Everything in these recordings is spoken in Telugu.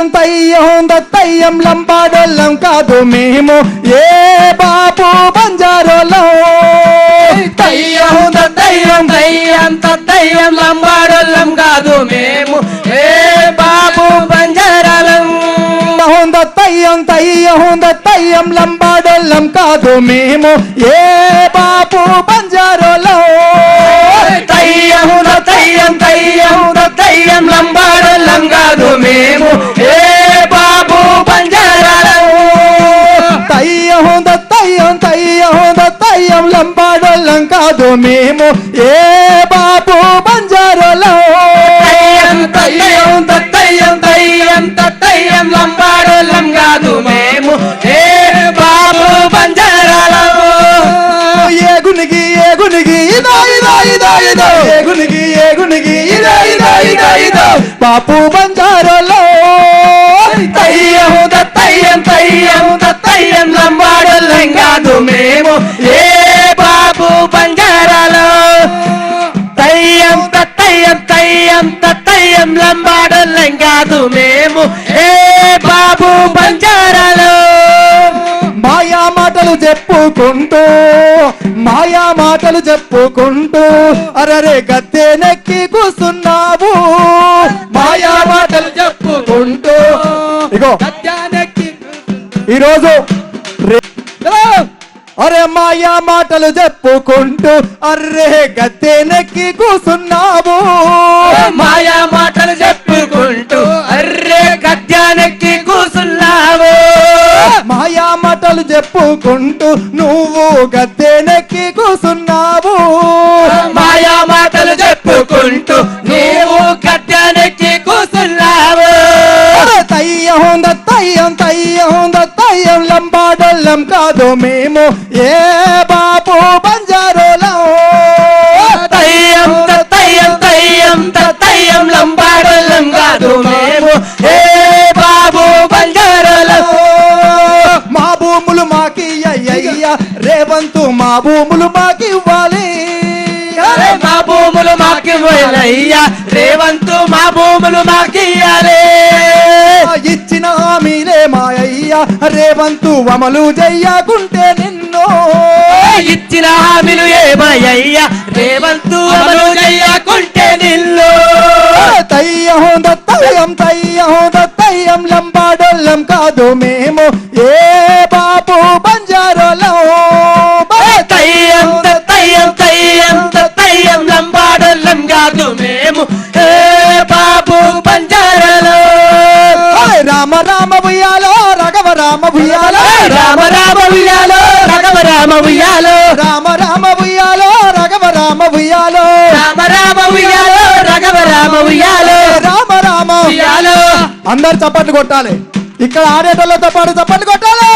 తయ్యం లంబాడోళ్ళం కాదు మేము ఏ బాబు బంజారోళ్ళం తయ్యం లంబాడోళ్ళం కాదు మేము ఏ బాబు బంజారాలం తయ్యం లంబాడోళ్ళం కాదు మేము ఏ బాబు బంజారోళ్ళం తయ్యం లంబాడోళ్ళం కాదు మేము ఏ బాబు బంజారాలం తయ్యం లంబాడోళ్ళం కాదు మేము ఏ బాబు బంజారోళ్ళం తయ్యం లంబాడోళ్ళం కాదు మేము ఏ బాబు బంజారాలం ఏగునికి ఇదో బాపు బంజారోళ్ళం తయ్యం లంబాడోళ్ళం కాదు మేము ఏ బాబు బంజారాలో తయ్యం లంబాడోళ్ళం కాదు మేము ఏ బాబు బంజారాలో మాయా మాటలు చెప్పుకుంటూ అరరే గద్దె నెక్కి కూస్తున్నావు మాయా మాటలు చెప్పుకుంటూ ఇగో ఈరోజు అరే మాయా మాటలు చెప్పుకుంటూ అర్రే గద్దె నెక్కి కూసున్నావు మాయా మాటలు చెప్పుకుంటూ అర్రే గద్దెనెక్కి కూసున్నావు మాయా మాటలు చెప్పుకుంటూ నువ్వు గద్దె నెక్కి కూసున్నావు మాయా మాటలు చెప్పుకుంటూ నీవు గద్దెనెక్కి కూసున్నావు తయ్యం లంబాడోళ్ళం కాదు మేము ఏ బాబు బంజారోళ్ళం తయ్యం లంబాడోళ్ళం కాదు మేము ఏ బాబు బంజారాలం మా భూములు మాకి అయ్యయ్యా రేవంతు మా భూములు మాకి ఇవ్వాలి మా భూములు మాకి ఇవ్వాలయ్యా రేవంతు మా భూములు మాకి ఇవ్వాలి ఇచ్చిన హామీలే మాయయ్యా రేవంతు అమలు చెయ్యకుంటే నిన్ను ఇచ్చిన హామీలు ఏమయ్యా రేవంతు అమలు చెయ్యకుంటే నిన్ను తయ్యం లంబాడోళ్ళం కాదు మేము ఏ బాబు బంజారోళ్ళం తయ్యం లంబాడోళ్ళం కాదు మేము ఏ బాబు బంజారాలో రామ రామ ఉయ్యాలో రఘవ రామ ఉయ్యాలో రామ రామ ఉయ్యాలో రఘవ రామ ఉయ్యాలో రామ రామ ఉయ్యాలో రఘవ రామ ఉయ్యాలో రామ రామ ఉయ్యాలో రఘవ రామ ఉయ్యాలో రామ రామ ఉయ్యాలో అందరు చప్పట్లు కొట్టాలి ఇక్కడ ఆడేటోళ్ళతో పాటు చప్పట్లు కొట్టాలి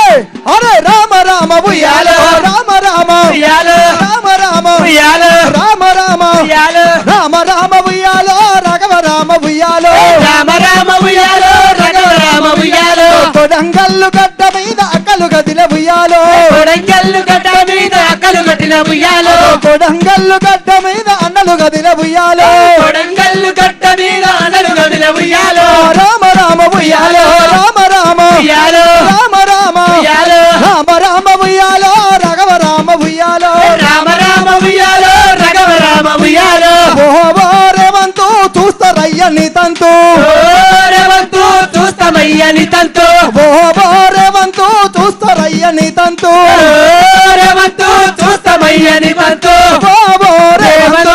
అరే రామ రామ ఉయ్యాలో రామ రామ ఉయ్యాలో రామ రామ ఉయ్యాలో రామ రామ ఉయ్యాలో రామ రామ ఉయ్యాలో రఘవ రామ ఉయ్యాలో రామ రామ ఉయ్యాలో రఘవ రామ ఉయ్యాలో కొడంగల్లు గడ్డ మీద అక్కలు గదిల ఉయ్యాలో కొడంగల్లు గడ్డ మీద అక్కలు గట్టిన ఉయ్యాలో కొడంగల్లు గడ్డ మీద అన్నలు గదిల ఉయ్యాలో కొడంగల్లు గడ్డ మీద అన్నలు గదిల ఉయ్యాలో రామ రామ ఉయ్యాలో రామ రామ ఉయ్యాలో రామ రామ ఉయ్యాలో రామ రామ ఉయ్యాలో రఘవ రామ ఉయ్యాలో రామ రామ ఉయ్యాలో రఘవ రామ ఉయ్యాలో ఓహో రేవంతు చూస్తారయ్యని తంతు రేవంతు చూస్తామయ్యని తంతు ఓహో రేవంతు చూస్తారయ్యని తంతు రేవంతు చూస్తామయ్యని తంతు ఓహో రేవంతు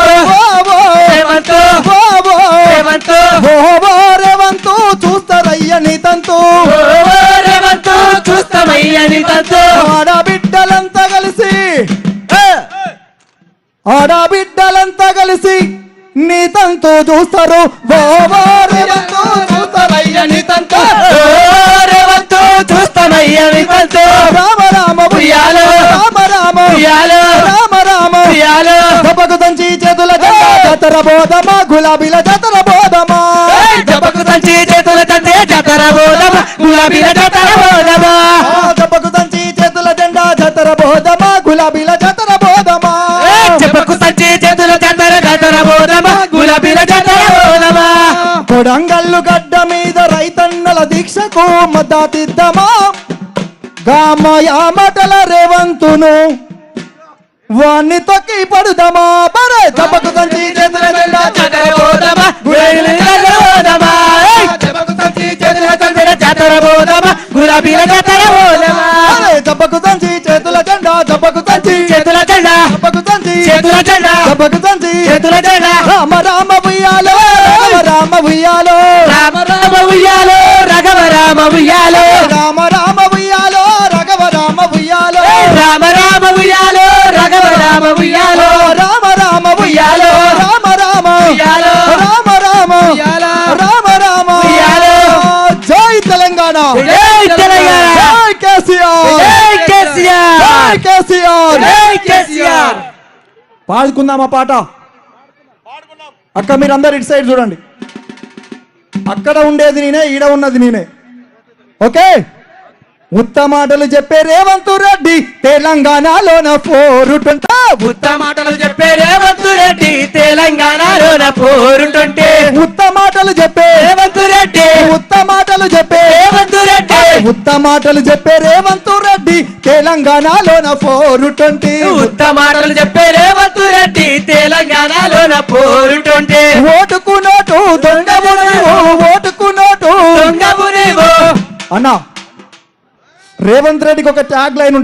రేవంతు రేవంతు ఓహో రేవంతు చూస్తారయ్యని తంతు రేవంతు చూస్తామయ్యని తంతు ఆడబిడ్డలంతా కలిసి నీ తంతు చూస్తారు రేవంతు చూస్తారయ్యని తంతు రేవంతు చూస్తామయ్యని తంతు రామ రామ ఉయ్యాలో రామ రామ ఉయ్యాలో రామ రామ ఉయ్యాలో దెబ్బకు దంచి చేతుల జతర బోధమా గులాబీల జతర బోధమా దెబ్బకు దంచి చేతుల తంతే జతర బోధమా గులాబీల జతర బోధమా దెబ్బకు దంచి చేతుల జెండా జతర బోధమా గులాబీల జతర బోధమా దెబ్బకు దంచి చేతుల జతర బోధమా గులాబీల జతర బోధమా కొడంగల్లు గడ్డ మీద రైతన్నల నిరాహార దీక్షకు మద్దతిద్దామా గామయ మాటల రేవంతును వాణ్ణి తొక్కి పడుదామా బరే దెబ్బకు తంచి చేతుల జెండా జాతరబోదమా గులాబీల జాతరబోదమా గులాబీల జాతరబోదమా అరే దెబ్బకు తంచి చేతుల జెండా దెబ్బకు తంచి చేతుల జెండా దెబ్బకు తంచి చేతుల జెండా దెబ్బకు తంచి చేతుల జెండా రామ రామ ఉయ్యాలో రామ ఉయ్యాలో రామ రామ ఉయ్యాలో రఘవ రామ ఉయ్యాలో రామ రామ ఉయ్యాలో రఘవ రామ ఉయ్యాలో రామ రామ ఉయ్యాలో రఘవ రామ ఉయ్యాలో రామ రామ ఉయ్యాలో రామ రామ ఉయ్యాలో రామ రామ ఉయ్యాలో రామ రామ ఉయ్యాలో జై తెలంగాణ జై తెలంగాణ జై కేసీఆర్ జై కేసీఆర్ జై కేసీఆర్ జై కేసీఆర్ పాడుకుందామా పాట అక్క మీరందరు ఇటు సైడ్ చూడండి అక్కడ ఉండేది నేనే ఈడ ఉన్నది నేనే ఓకే ఉత్తమాటలు చెప్పే రేవంత్ రెడ్డి తెలంగాణలోన పోరుటుంటా మాటలు చెప్పే రేవంత్ రెడ్డి తెలంగాణలోన పోరుంటుంటే ఉత్తమాటలు చెప్పే రేవంత్ రెడ్డి ఉత్తమాటలు చెప్పే రేవంత్ రెడ్డి ఉత్తమాటలు చెప్పే రేవంత్ రెడ్డి తెలంగాణలోన పోరుటుంటే మాటలు చెప్పే రేవంత్ రెడ్డి తెలంగాణలోన పోరుంటుంటే ఓటుకు నోటు దొంగవు నీవు, ఓటుకు నోటు దొంగవు నీవు. అన్నా రేవంత్ రెడ్డికి ఒక ట్యాగ్ లైన్